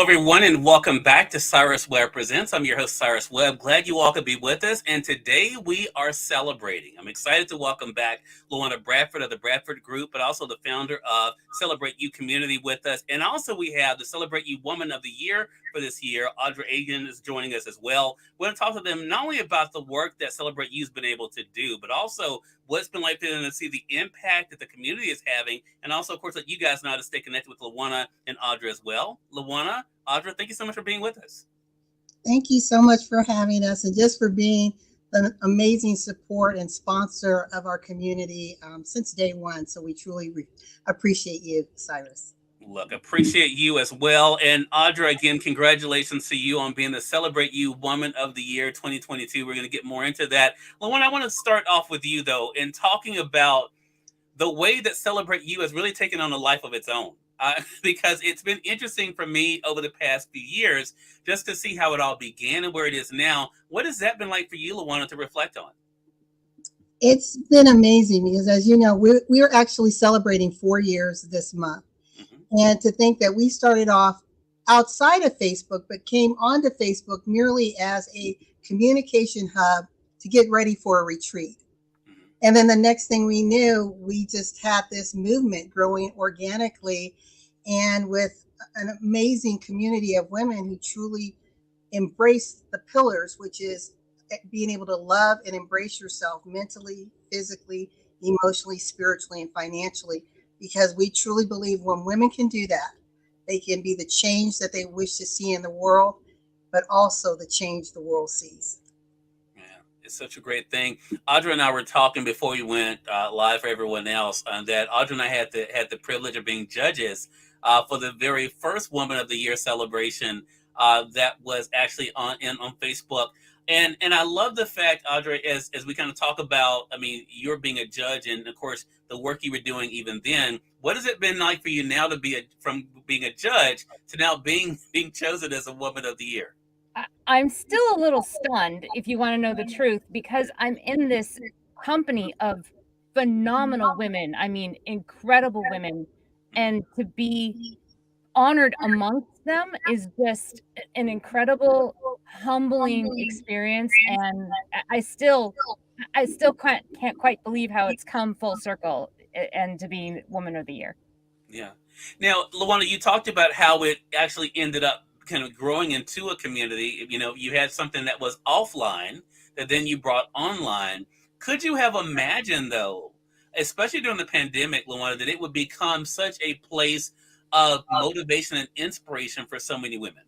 everyone, and welcome back to Cyrus Webb Presents. I'm your host, Cyrus Webb. Glad you all could be with us. And today we are celebrating. I'm excited to welcome back LaWanna Bradford of the Bradford Group, but also the founder of Celebrate You Community with us. And also we have the Celebrate You Woman of the Year for this year. Audra Agen is joining us as well. We're going to talk to them not only about the work that Celebrate You's been able to do, but also what it's been like for them to see the impact that the community is having. And also, of course, let you guys know how to stay connected with LaWanna and Audra as well. LaWanna, Audra, thank you so much for being with us. Thank you so much for having us and just for being an amazing support and sponsor of our community since day one. So we truly appreciate you, Cyrus. Look, appreciate you as well. And Audra, again, congratulations to you on being the Celebrate You Woman of the Year 2022. We're going to get more into that. LaWanna, I want to start off with you, though, in talking about the way that Celebrate You has really taken on a life of its own. Because it's been interesting for me over the past few years just to see how it all began and where it is now. What has that been like for you, LaWanna, to reflect on? It's been amazing because, as you know, we're actually celebrating 4 years this month. Mm-hmm. And to think that we started off outside of Facebook, but came onto Facebook merely as a communication hub to get ready for a retreat. And then the next thing we knew, we just had this movement growing organically and with an amazing community of women who truly embrace the pillars, which is being able to love and embrace yourself mentally, physically, emotionally, spiritually, and financially, because we truly believe when women can do that, they can be the change that they wish to see in the world, but also the change the world sees. It's such a great thing. Audra and I were talking before we went live for everyone else that Audra and I had the privilege of being judges for the very first Woman of the Year celebration that was actually on Facebook. And I love the fact, Audra, as we kind of talk about, I mean, you're being a judge and, of course, the work you were doing even then. What has it been like for you now to be from being a judge to now being chosen as a Woman of the Year? I'm still a little stunned, if you want to know the truth, because I'm in this company of phenomenal women. I mean, incredible women. And to be honored amongst them is just an incredible, humbling experience. And I still can't quite believe how it's come full circle and to be Woman of the Year. Yeah. Now, LaWanna, you talked about how it actually ended up kind of growing into a community. You know, you had something that was offline that then you brought online. Could you have imagined, though, especially during the pandemic, LaWanna, that it would become such a place of motivation and inspiration for so many women?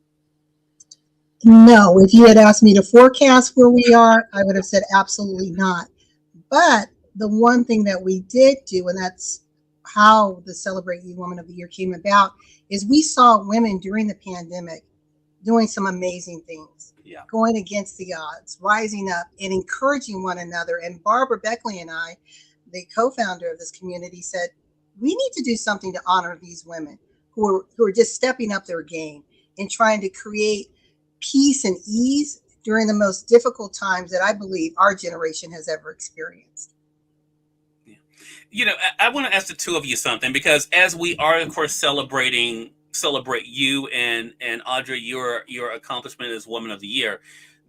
No, if you had asked me to forecast where we are, I would have said absolutely not. But the one thing that we did do, and that's how the Celebrate You Woman of the Year came about, is we saw women during the pandemic doing some amazing things, going against the odds, rising up and encouraging one another. And Barbara Beckley and I, the co-founder of this community, said, we need to do something to honor these women who are just stepping up their game and trying to create peace and ease during the most difficult times that I believe our generation has ever experienced. You know, I want to ask the two of you something, because as we are, of course, Celebrate You and Audra, your accomplishment as Woman of the Year,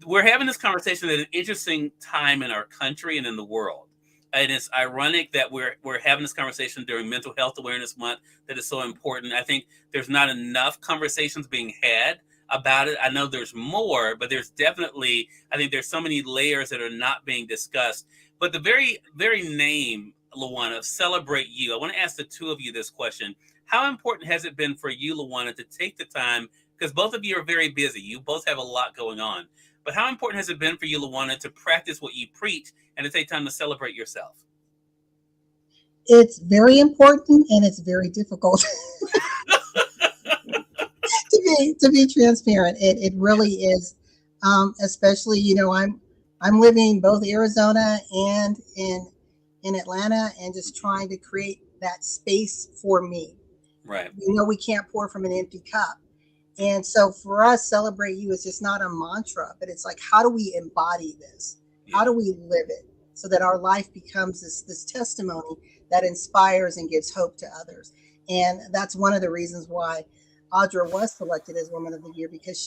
we're having this conversation at an interesting time in our country and in the world. And it's ironic that we're having this conversation during Mental Health Awareness Month that is so important. I think there's not enough conversations being had about it. I know there's more, but there's definitely, I think there's so many layers that are not being discussed. But the very, very name, LaWanna, of Celebrate You, I want to ask the two of you this question. How important has it been for you, LaWanna, to take the time, because both of you are very busy, you both have a lot going on, but how important has it been for you, LaWanna, to practice what you preach and to take time to celebrate yourself? It's very important and it's very difficult. to be transparent, it really is. Especially, you know, I'm living both Arizona and in Atlanta, and just trying to create that space for me. Right. You know, we can't pour from an empty cup. And so for us, Celebrate You is just not a mantra, but it's like, how do we embody this? How do we live it so that our life becomes this testimony that inspires and gives hope to others? And that's one of the reasons why Audra was selected as Woman of the Year because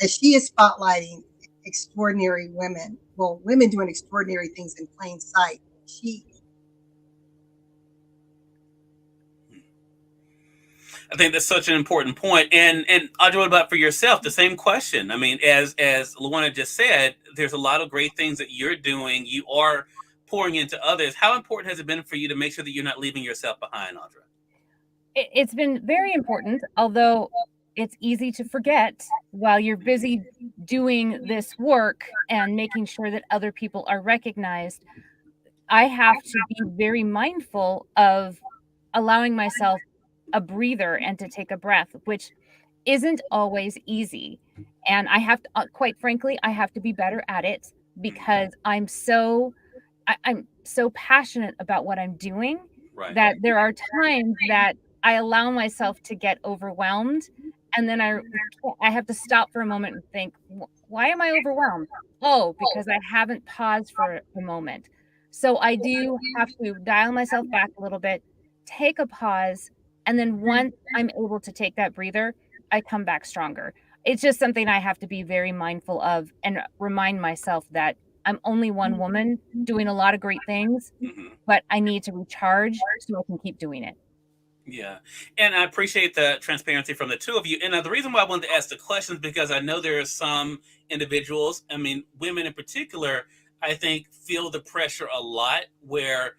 as she is spotlighting extraordinary women, well, women doing extraordinary things in plain sight. I think that's such an important point. And Audra, what about for yourself? The same question. I mean, as LaWanna just said, there's a lot of great things that you're doing. You are pouring into others. How important has it been for you to make sure that you're not leaving yourself behind, Audra? It's been very important, although it's easy to forget while you're busy doing this work and making sure that other people are recognized. I have to be very mindful of allowing myself a breather and to take a breath, which isn't always easy. And I have to, quite frankly, I have to be better at it because I'm so passionate about what I'm doing that there are times that I allow myself to get overwhelmed, and then I have to stop for a moment and think, why am I overwhelmed? Oh, because I haven't paused for a moment. So I do have to dial myself back a little bit, take a pause, and then once I'm able to take that breather, I come back stronger. It's just something I have to be very mindful of and remind myself that I'm only one woman doing a lot of great things, but I need to recharge so I can keep doing it. Yeah. And I appreciate the transparency from the two of you. And the reason why I wanted to ask the questions, because I know there are some individuals, I mean, women in particular, I think feel the pressure a lot where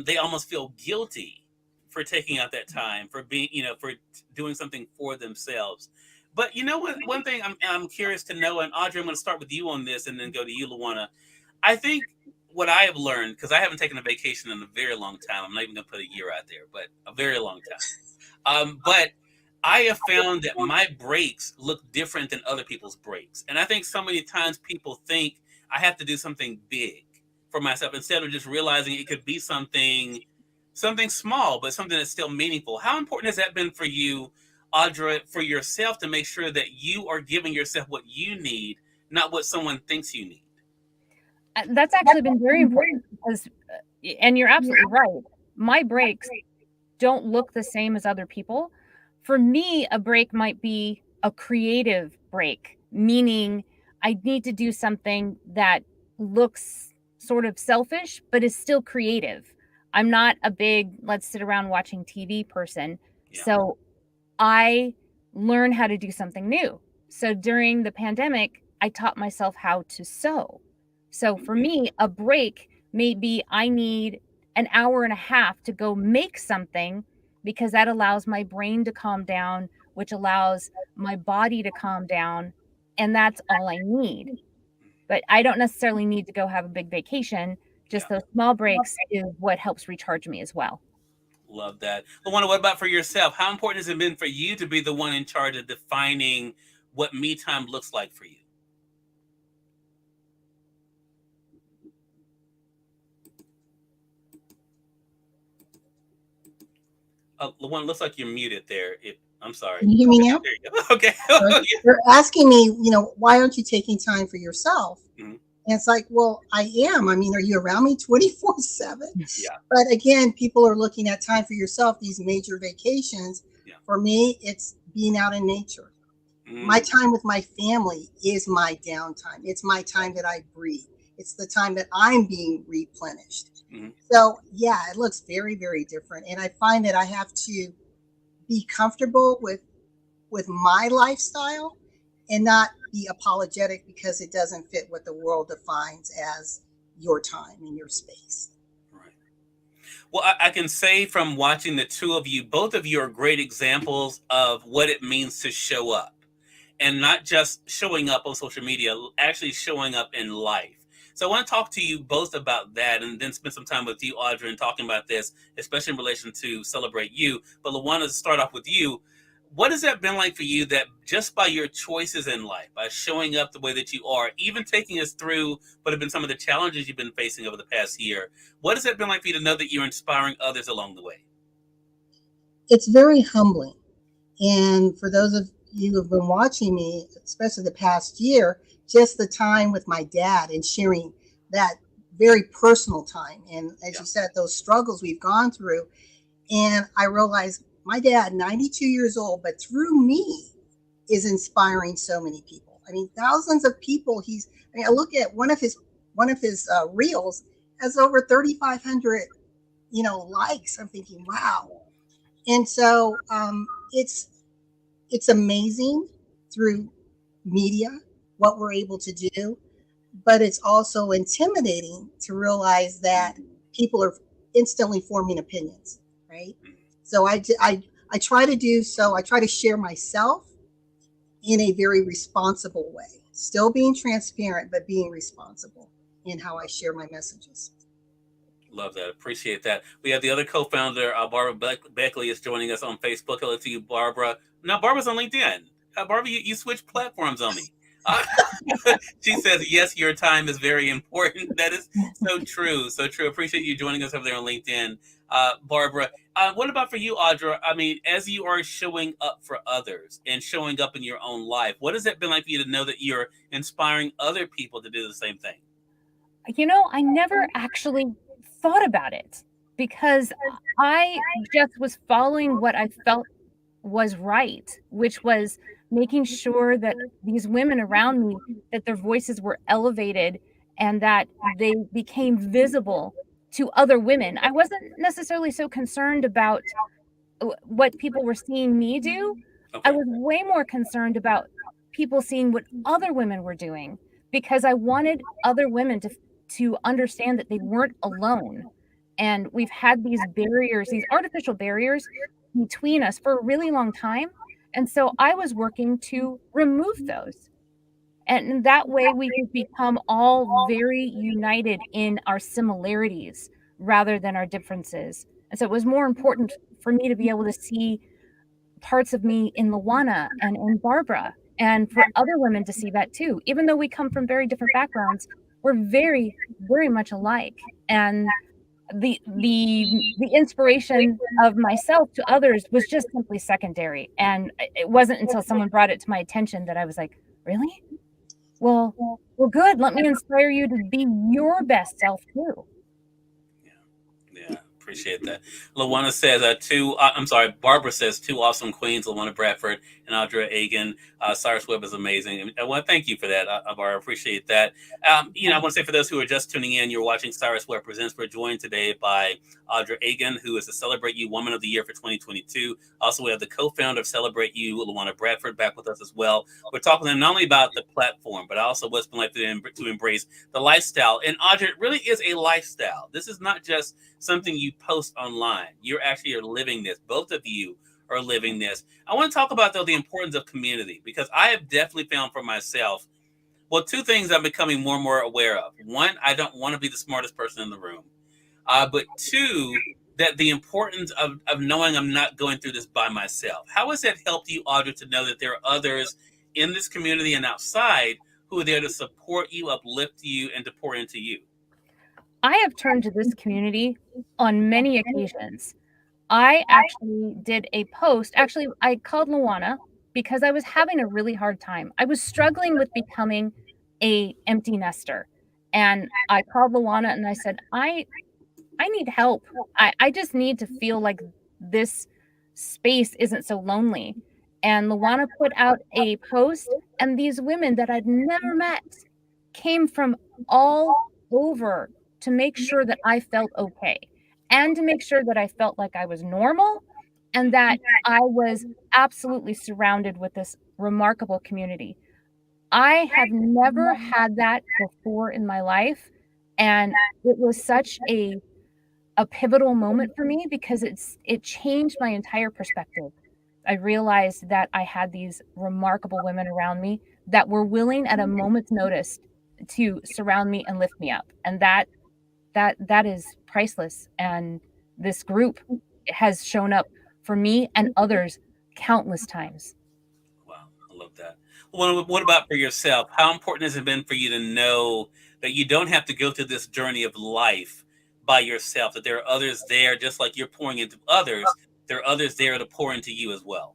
they almost feel guilty for taking out that time, for being, for doing something for themselves. But one thing I'm curious to know, and Audrey, I'm going to start with you on this and then go to you, LaWanna. I think what I have learned, because I haven't taken a vacation in a very long time, I'm not even going to put a year out there, but a very long time. But I have found that my breaks look different than other people's breaks. And I think so many times people think I have to do something big for myself instead of just realizing it could be something small, but something that's still meaningful. How important has that been for you, Audra, for yourself to make sure that you are giving yourself what you need, not what someone thinks you need? That's actually been very important because, and you're absolutely right, my breaks don't look the same as other people. For me, a break might be a creative break, meaning I need to do something that looks sort of selfish, but is still creative. I'm not a big, let's sit around watching TV person. Yeah. So I learn how to do something new. So during the pandemic, I taught myself how to sew. So for me, a break may be I need an hour and a half to go make something because that allows my brain to calm down, which allows my body to calm down. And that's all I need. But I don't necessarily need to go have a big vacation. Just those small breaks is what helps recharge me as well. Love that. LaWanna, what about for yourself? How important has it been for you to be the one in charge of defining what me time looks like for you? LaWanna, looks like you're muted there. I'm sorry. Can you hear me now? There you go. Okay. They're asking me, why aren't you taking time for yourself? Mm-hmm. And it's like, well, I am. I mean, are you around me 24/7? Yeah. But again, people are looking at time for yourself, these major vacations. Yeah. For me, it's being out in nature. Mm-hmm. My time with my family is my downtime. It's my time that I breathe. It's the time that I'm being replenished. Mm-hmm. So, yeah, it looks very, very different. And I find that I have to be comfortable with my lifestyle and not be apologetic because it doesn't fit what the world defines as your time and your space. Right. Well, I can say from watching the two of you, both of you are great examples of what it means to show up, and not just showing up on social media, actually showing up in life. So I want to talk to you both about that and then spend some time with you, Audra, and talking about this, especially in relation to Celebrate You. But LaWanna, to start off with you, what has that been like for you that just by your choices in life, by showing up the way that you are, even taking us through what have been some of the challenges you've been facing over the past year, what has that been like for you to know that you're inspiring others along the way? It's very humbling. And for those of you who have been watching me, especially the past year, just the time with my dad and sharing that very personal time. And as you said, those struggles we've gone through. And I realized my dad, 92 years old, but through me is inspiring so many people. I mean, thousands of people. I look at one of his reels has over 3,500, likes. I'm thinking, wow. And so it's amazing through media what we're able to do, but it's also intimidating to realize that people are instantly forming opinions, right? So I try to do so. I try to share myself in a very responsible way, still being transparent, but being responsible in how I share my messages. Love that. Appreciate that. We have the other co-founder, Barbara Beckley, is joining us on Facebook. Hello to you, Barbara. Now, Barbara's on LinkedIn. Barbara, you switched platforms on me. She says, yes, your time is very important. That is so true. So true. Appreciate you joining us over there on LinkedIn. Barbara, what about for you, Audra? I mean, as you are showing up for others and showing up in your own life, what has it been like for you to know that you're inspiring other people to do the same thing? I never actually thought about it because I just was following what I felt was right, which was making sure that these women around me, that their voices were elevated and that they became visible to other women. I wasn't necessarily so concerned about what people were seeing me do. Okay. I was way more concerned about people seeing what other women were doing because I wanted other women to understand that they weren't alone. And we've had these barriers, these artificial barriers between us for a really long time. And so I was working to remove those. And that way we could become all very united in our similarities rather than our differences. And so it was more important for me to be able to see parts of me in LaWanna and in Barbara, and for other women to see that too. Even though we come from very different backgrounds, we're very, very much alike. And the inspiration of myself to others was just simply secondary. And it wasn't until someone brought it to my attention that I was like, really? Well, good. Let me inspire you to be your best self too. Yeah. Appreciate that. LaWanna says Barbara says two awesome queens, LaWanna Bradford and Audra Agen. Cyrus Webb is amazing. And I want to thank you for that, Barbara. I appreciate that. I want to say for those who are just tuning in, you're watching Cyrus Webb Presents. We're joined today by Audra Agen, who is the Celebrate You Woman of the Year for 2022. Also, we have the co-founder of Celebrate You, LaWanna Bradford, back with us as well. We're talking to them not only about the platform, but also what's been like to embrace the lifestyle. And Audra, it really is a lifestyle. This is not just something you post online. You're actually living this. Both of you are living this. I want to talk about, though, the importance of community, because I have definitely found for myself, well, two things I'm becoming more and more aware of. One, I don't want to be the smartest person in the room. But two, that the importance of knowing I'm not going through this by myself. How has that helped you, Audra, to know that there are others in this community and outside who are there to support you, uplift you, and to pour into you? I have turned to this community on many occasions. I actually did a post. Actually, I called LaWanna because I was having a really hard time. I was struggling with becoming a empty nester. And I called LaWanna and I said, I need help. I just need to feel like this space isn't so lonely. And LaWanna put out a post, and these women that I'd never met came from all over to make sure that I felt okay and to make sure that I felt like I was normal and that I was absolutely surrounded with this remarkable community. I have never had that before in my life, and it was such a pivotal moment for me because it changed my entire perspective. I realized that I had these remarkable women around me that were willing at a moment's notice to surround me and lift me up. And that is priceless. And this group has shown up for me and others countless times. Wow, I love that. Well, what about for yourself? How important has it been for you to know that you don't have to go through this journey of life by yourself, that there are others there, just like you're pouring into others, there are others there to pour into you as well?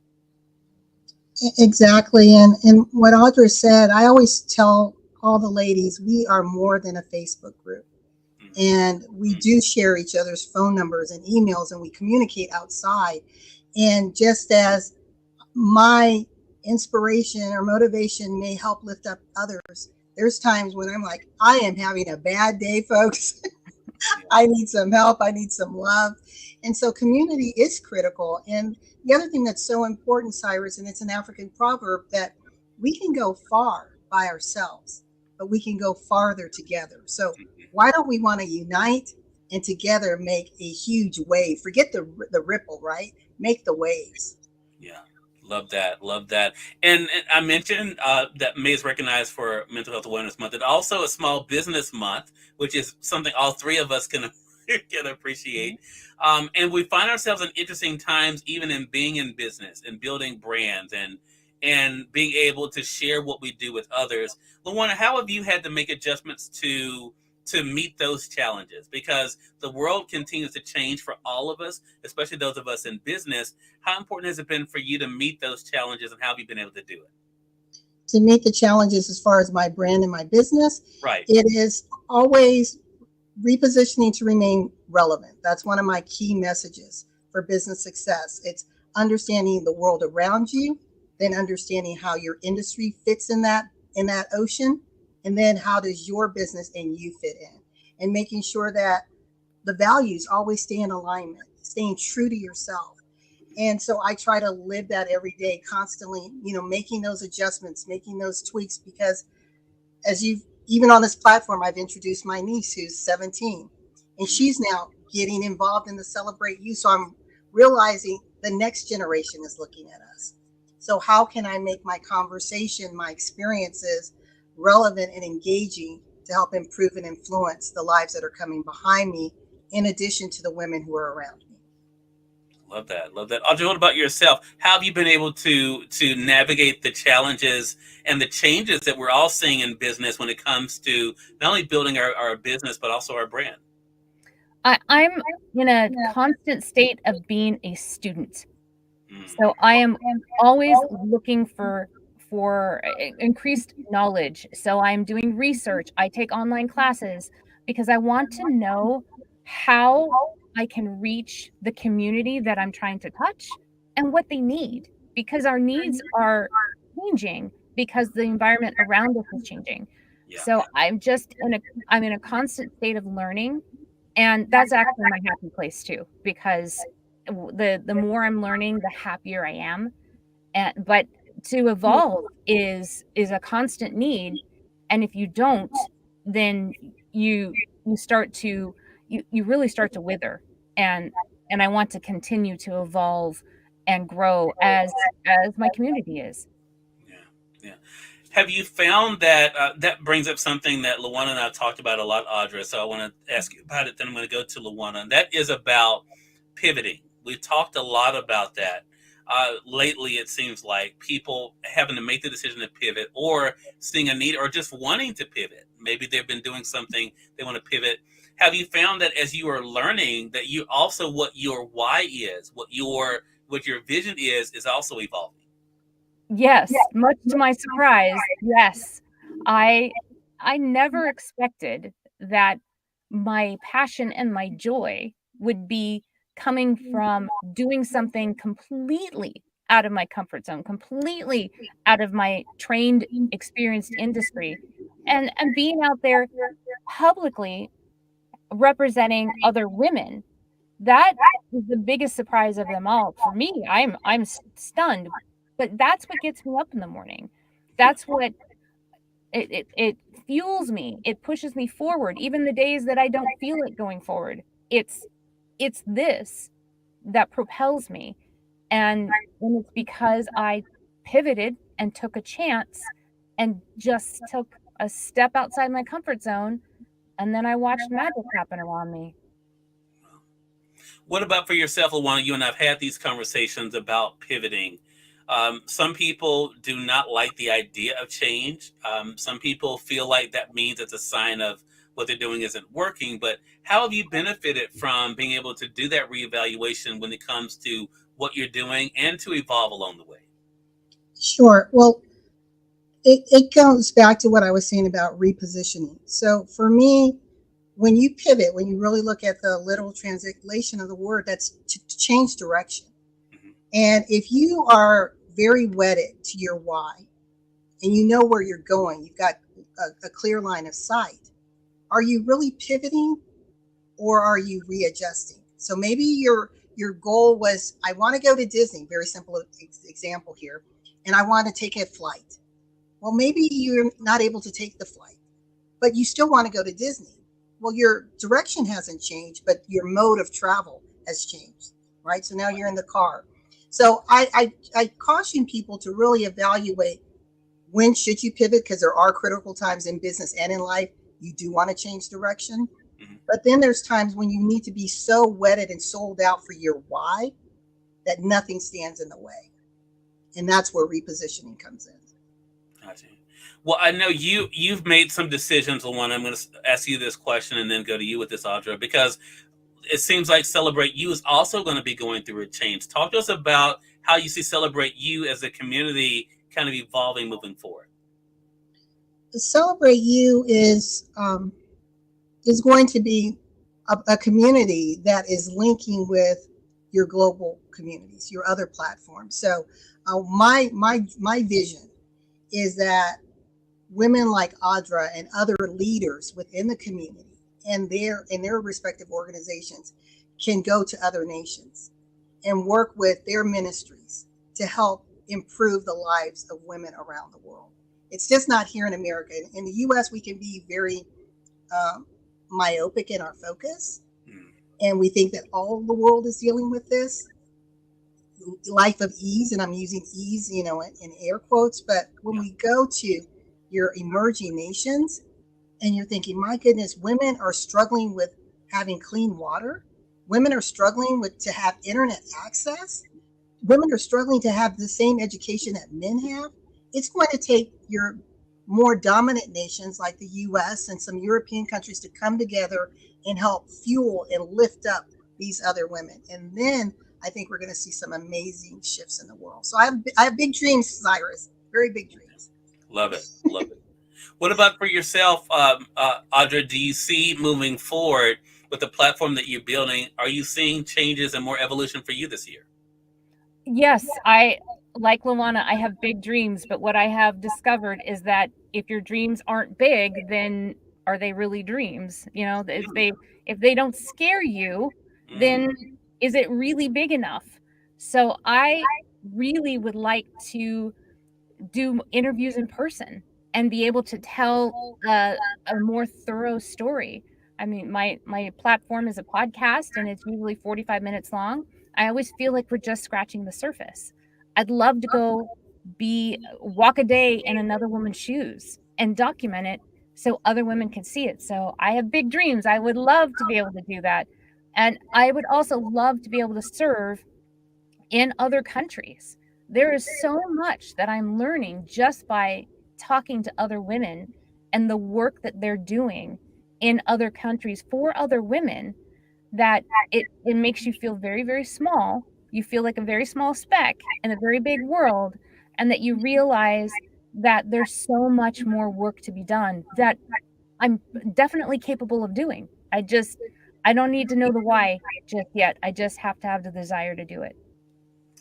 Exactly. And what Audra said, I always tell all the ladies, we are more than a Facebook group. And we do share each other's phone numbers and emails, and we communicate outside. And just as my inspiration or motivation may help lift up others, there's times when I'm like, I am having a bad day, folks. I need some help. I need some love. And so community is critical. And the other thing that's so important, Cyrus, and it's an African proverb, that we can go far by ourselves, but we can go farther together. So why don't we want to unite and together make a huge wave? Forget the ripple, right? Make the waves. Yeah. Love that. Love that. And I mentioned that May is recognized for Mental Health Awareness Month, and also a Small Business Month, which is something all three of us can appreciate. And we find ourselves in interesting times, even in being in business and building brands and being able to share what we do with others. LaWanna, how have you had to make adjustments to meet those challenges? Because the world continues to change for all of us, especially those of us in business. How important has it been for you to meet those challenges, and how have you been able to do it? To meet the challenges as far as my brand and my business, Right. it is always repositioning to remain relevant. That's one of my key messages for business success. It's understanding the world around you, then understanding how your industry fits in that ocean, and then how does your business and you fit in, and making sure that the values always stay in alignment, staying true to yourself. And so I try to live that every day, constantly, making those adjustments, making those tweaks, because as you've, even on this platform, I've introduced my niece who's 17, and she's now getting involved in the Celebrate You. So I'm realizing the next generation is looking at us. So how can I make my conversation, my experiences relevant and engaging to help improve and influence the lives that are coming behind me, in addition to the women who are around me? Love that. Love that. Audra, what about yourself? How have you been able to navigate the challenges and the changes that we're all seeing in business when it comes to not only building our business, but also our brand? I'm in a constant state of being a student. So I am always looking for increased knowledge. So I'm doing research. I take online classes because I want to know how I can reach the community that I'm trying to touch and what they need, because our needs are changing because the environment around us is changing. Yeah. So I'm in a constant state of learning, and that's actually my happy place too, because the more I'm learning, the happier I am. But to evolve is a constant need, and if you don't, then you start to you really start to wither. And I want to continue to evolve and grow as my community is. Yeah. Yeah. Have you found that that brings up something that LaWanna and I talked about a lot, Audra? So I want to ask you about it. Then I'm going to go to LaWanna, and that is about pivoting. We've talked a lot about that. Lately, it seems like people having to make the decision to pivot, or seeing a need, or just wanting to pivot. Maybe they've been doing something, they want to pivot. Have you found that as you are learning, that you also, what your why is, what your vision is also evolving? Yes, much to my surprise, yes. I never expected that my passion and my joy would be coming from doing something completely out of my comfort zone, completely out of my trained, experienced industry, and being out there publicly representing other women. That is the biggest surprise of them all. For me, I'm stunned, but that's what gets me up in the morning. That's what it fuels me. It pushes me forward, even the days that I don't feel it going forward. It's this that propels me, and it's because I pivoted and took a chance and just took a step outside my comfort zone, and then I watched magic happen around me. What about for yourself, LaWanna? You and I've had these conversations about pivoting. Some people do not like the idea of change. Some people feel like that means it's a sign of what they're doing isn't working. But how have you benefited from being able to do that reevaluation when it comes to what you're doing and to evolve along the way? Sure. Well, it goes back to what I was saying about repositioning. So for me, when you pivot, when you really look at the literal translation of the word, that's to change direction. Mm-hmm. And if you are very wedded to your why and you know where you're going, you've got a clear line of sight, are you really pivoting or are you readjusting? So maybe your goal was, I want to go to Disney, very simple example here, and I want to take a flight. Well, maybe you're not able to take the flight, but you still want to go to Disney. Well, your direction hasn't changed, but your mode of travel has changed, right? So now you're in the car. So I caution people to really evaluate, when should you pivot, because there are critical times in business and in life you do want to change direction. Mhm. But then there's times when you need to be so wedded and sold out for your why that nothing stands in the way. And that's where repositioning comes in. Gotcha. Well, I know you've made some decisions on one. I'm going to ask you this question and then go to you with this, Audra, because it seems like Celebrate You is also going to be going through a change. Talk to us about how you see Celebrate You as a community kind of evolving moving forward. Celebrate You is going to be a community that is linking with your global communities, your other platforms. So my vision is that women like Audra and other leaders within the community and their respective organizations can go to other nations and work with their ministries to help improve the lives of women around the world. It's just not here in America. In the US, we can be very myopic in our focus, and we think that all the world is dealing with this life of ease, and I'm using ease, in air quotes. But when we go to your emerging nations and you're thinking, my goodness, women are struggling with having clean water, women are struggling to have internet access, women are struggling to have the same education that men have. It's going to take your more dominant nations like the US and some European countries to come together and help fuel and lift up these other women. And then I think we're going to see some amazing shifts in the world. So I have big dreams, Cyrus, very big dreams. Love it. Love it. What about for yourself, Audra? Do you see moving forward with the platform that you're building? Are you seeing changes and more evolution for you this year? Yes, like LaWanna, I have big dreams, but what I have discovered is that if your dreams aren't big, then are they really dreams? If they don't scare you, then is it really big enough? So I really would like to do interviews in person and be able to tell a more thorough story. I mean, my platform is a podcast and it's usually 45 minutes long. I always feel like we're just scratching the surface. I'd love to go walk a day in another woman's shoes and document it so other women can see it. So I have big dreams. I would love to be able to do that. And I would also love to be able to serve in other countries. There is so much that I'm learning just by talking to other women and the work that they're doing in other countries for other women, that it makes you feel very, very small. You feel like a very small speck in a very big world, and that you realize that there's so much more work to be done that I'm definitely capable of doing. I don't need to know the why just yet. I just have to have the desire to do it.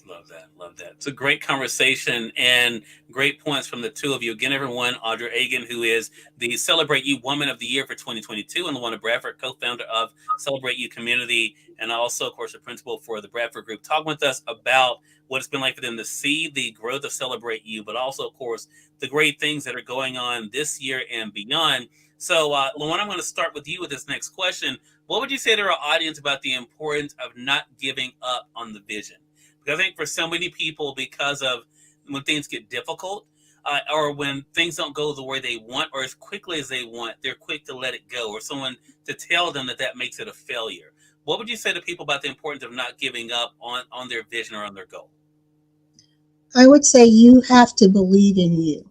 Love that. Love that. It's a great conversation and great points from the two of you. Again, everyone, Audra Agen, who is the Celebrate You Woman of the Year for 2022, and LaWanna Bradford, co-founder of Celebrate You Community, and also, of course, the principal for the Bradford Group, talking with us about what it's been like for them to see the growth of Celebrate You, but also, of course, the great things that are going on this year and beyond. So, LaWanna, I'm going to start with you with this next question. What would you say to our audience about the importance of not giving up on the vision? I think for so many people, because of when things get difficult, or when things don't go the way they want or as quickly as they want, they're quick to let it go, or someone to tell them that makes it a failure. What would you say to people about the importance of not giving up on their vision or on their goal? I would say you have to believe in you.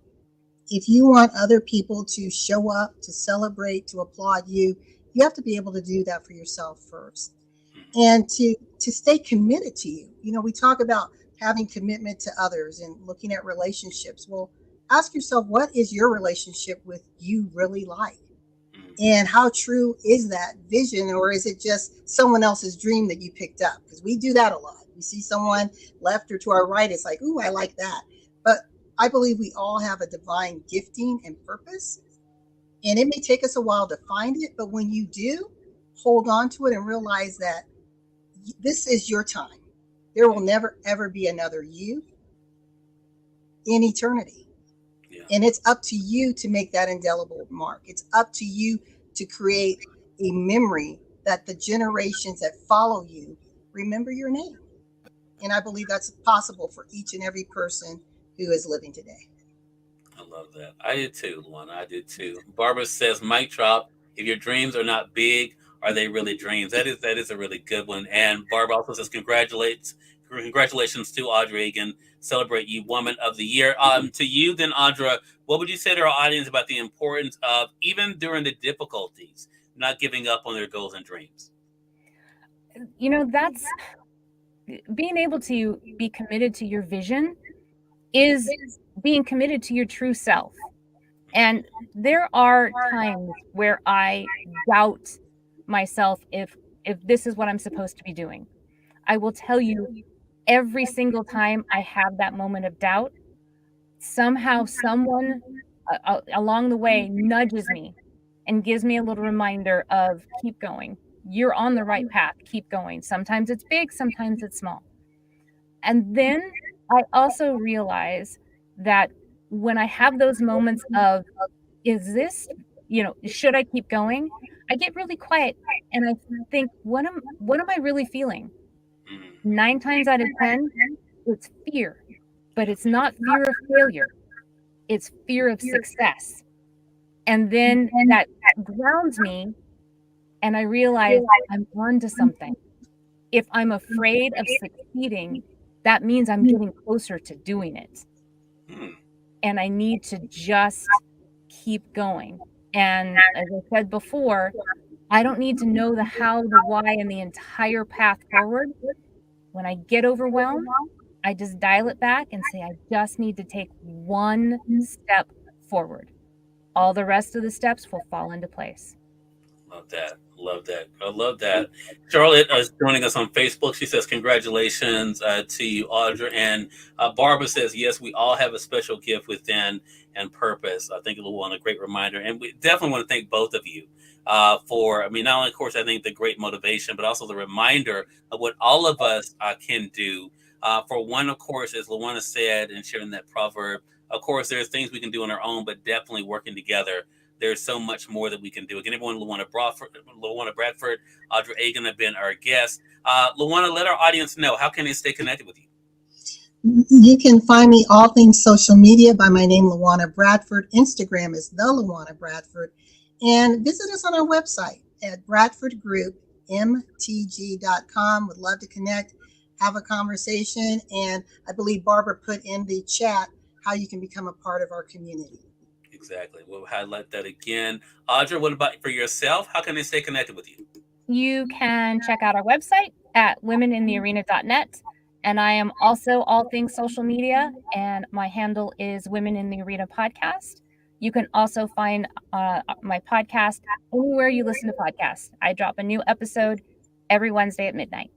If you want other people to show up, to celebrate, to applaud you, you have to be able to do that for yourself first. And to stay committed to you. We talk about having commitment to others and looking at relationships. Well, ask yourself, what is your relationship with you really like? And how true is that vision, or is it just someone else's dream that you picked up? Because we do that a lot. We see someone left or to our right, it's like, ooh, I like that. But I believe we all have a divine gifting and purpose. And it may take us a while to find it, but when you do, hold on to it and realize that this is your time. There will never, ever be another you in eternity. Yeah. And it's up to you to make that indelible mark. It's up to you to create a memory that the generations that follow you remember your name. And I believe that's possible for each and every person who is living today. I love that. I did too, LaWanna. I did too. Barbara says, mic drop. If your dreams are not big, are they really dreams? That is a really good one. And Barbara also says, congratulations to Audra Agen. Celebrate you, Woman of the Year. To you, then, Audra, what would you say to our audience about the importance of, even during the difficulties, not giving up on their goals and dreams? You know, that's being able to be committed to your vision is being committed to your true self. And there are times where I doubt myself if this is what I'm supposed to be doing. I will tell you, every single time I have that moment of doubt, somehow someone along the way nudges me and gives me a little reminder of keep going. You're on the right path. Keep going. Sometimes it's big, sometimes it's small. And then I also realize that when I have those moments of, is this, should I keep going? I get really quiet and I think, what am I really feeling? 9 times out of 10, it's fear, but it's not fear of failure. It's fear of success. And then that grounds me and I realize I'm on to something. If I'm afraid of succeeding, that means I'm getting closer to doing it. And I need to just keep going. And as I said before, I don't need to know the how, the why, and the entire path forward. When I get overwhelmed, I just dial it back and say, I just need to take one step forward. All the rest of the steps will fall into place. Love that. Love that. I love that. Charlotte is joining us on Facebook. She says, congratulations to you, Audra. And Barbara says, yes, we all have a special gift within and purpose. I think it will want a great reminder. And we definitely want to thank both of you for, not only, of course, I think the great motivation, but also the reminder of what all of us can do. For one, of course, as LaWanna said and sharing that proverb, of course, there's things we can do on our own, but definitely working together. There's so much more that we can do. Again, everyone, LaWanna Bradford, Audra Agen have been our guests. LaWanna, let our audience know, how can they stay connected with you? You can find me all things social media by my name, LaWanna Bradford. Instagram is the LaWanna Bradford. And visit us on our website at bradfordgroupmtg.com. Would love to connect, have a conversation. And I believe Barbara put in the chat how you can become a part of our community. Exactly. We'll highlight that again. Audra, what about for yourself? How can they stay connected with you? You can check out our website at womeninthearena.net. And I am also all things social media, and my handle is Women in the Arena Podcast. You can also find my podcast anywhere you listen to podcasts. I drop a new episode every Wednesday at midnight.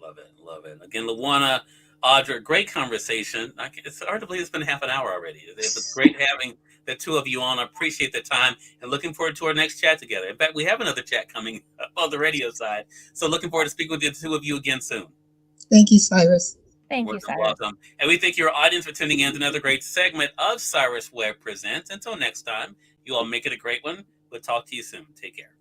Love it. Love it. Again, LaWanna, Audra, great conversation. It's hard to believe it's been half an hour already. It was great having the two of you on. I appreciate the time and looking forward to our next chat together. In fact, we have another chat coming up on the radio side. So looking forward to speaking with the two of you again soon. Thank you, Cyrus. Thank you, Cyrus. Welcome. And we thank your audience for tuning in to another great segment of Cyrus Webb Presents. Until next time, you all make it a great one. We'll talk to you soon. Take care.